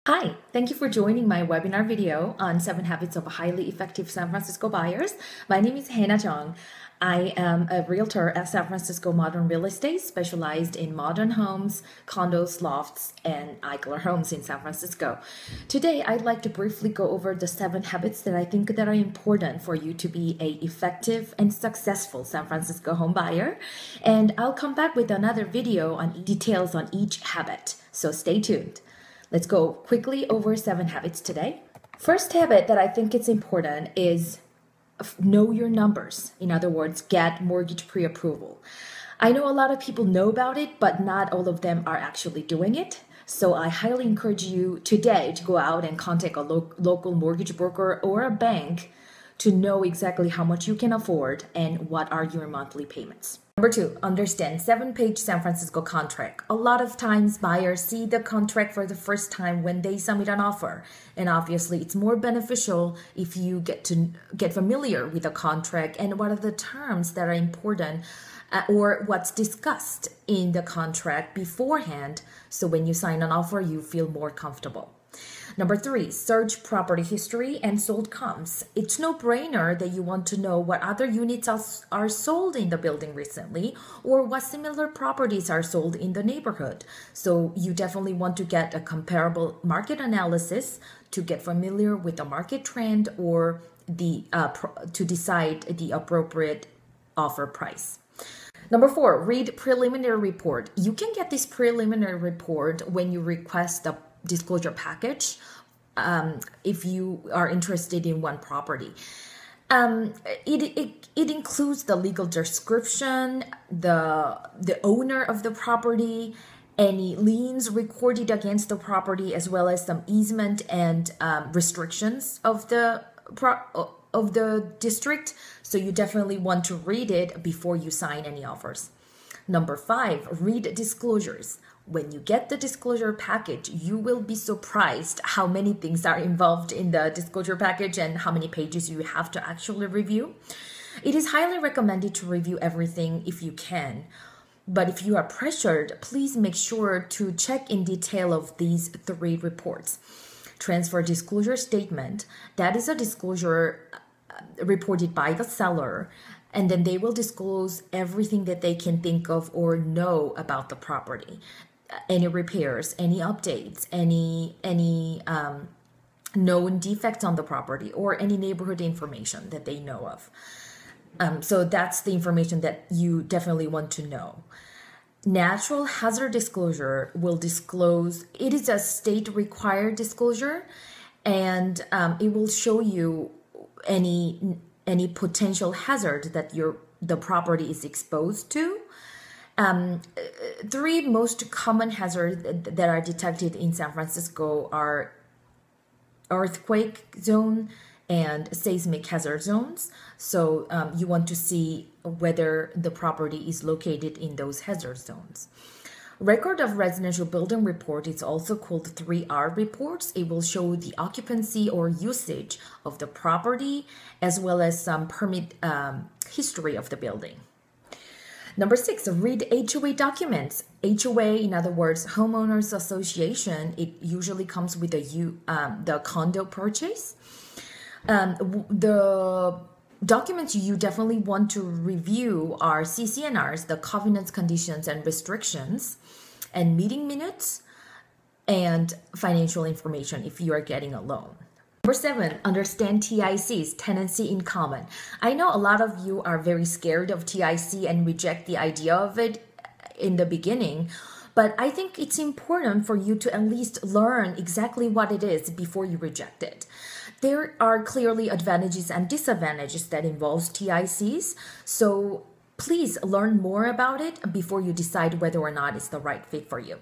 Hi, thank you for joining my webinar video on 7 Habits of Highly Effective San Francisco Buyers. My name is Hanna Jung. I am a realtor at San Francisco Modern Real Estate, specialized in modern homes, condos, lofts, and Eigler homes in San Francisco. Today, I'd like to briefly go over the 7 habits that I think that are important for you to be an effective and successful San Francisco home buyer. And I'll come back with another video on details on each habit, so stay tuned. Let's go quickly over 7 habits today. First habit that I think is important is know your numbers. In other words, get mortgage pre-approval. I know a lot of people know about it, but not all of them are actually doing it. So I highly encourage you today to go out and contact a local mortgage broker or a bank to know exactly how much you can afford and what are your monthly payments. Number 2, understand 7-page San Francisco contract. A lot of times buyers see the contract for the first time when they submit an offer. And obviously it's more beneficial if you get familiar with the contract and what are the terms that are important or what's discussed in the contract beforehand. So when you sign an offer, you feel more comfortable. Number 3, search property history and sold comps. It's no-brainer that you want to know what other units are sold in the building recently or what similar properties are sold in the neighborhood. So you definitely want to get a comparable market analysis to get familiar with the market trend or to decide the appropriate offer price. Number 4, read preliminary report. You can get this preliminary report when you request the disclosure package if you are interested in one property. It includes the legal description, the owner of the property, any liens recorded against the property, as well as some easement and restrictions of the district. So you definitely want to read it before you sign any offers. Number 5, read disclosures. When you get the disclosure package, you will be surprised how many things are involved in the disclosure package and how many pages you have to actually review. It is highly recommended to review everything if you can. But if you are pressured, please make sure to check in detail of these 3 reports. Transfer disclosure statement. That is a disclosure reported by the seller, and then they will disclose everything that they can think of or know about the property. Any repairs, any updates, any known defects on the property, or any neighborhood information that they know of. So that's the information that you definitely want to know. Natural hazard disclosure will disclose, it is a state required disclosure, and it will show you any potential hazard that the property is exposed to. 3 most common hazards that are detected in San Francisco are earthquake zone and seismic hazard zones. So you want to see whether the property is located in those hazard zones. Record of residential building report is also called 3R reports. It will show the occupancy or usage of the property as well as some permit history of the building. Number 6, read HOA documents. HOA, in other words, homeowners association, it usually comes with the condo purchase. The documents you definitely want to review are CCNRs, the covenants, conditions, and restrictions, and meeting minutes, and financial information if you are getting a loan. Number 7, understand TICs, tenancy in common. I know a lot of you are very scared of TIC and reject the idea of it in the beginning, but I think it's important for you to at least learn exactly what it is before you reject it. There are clearly advantages and disadvantages that involves TICs, so please learn more about it before you decide whether or not it's the right fit for you.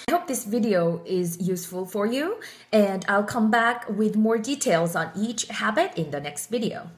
I hope this video is useful for you, and I'll come back with more details on each habit in the next video.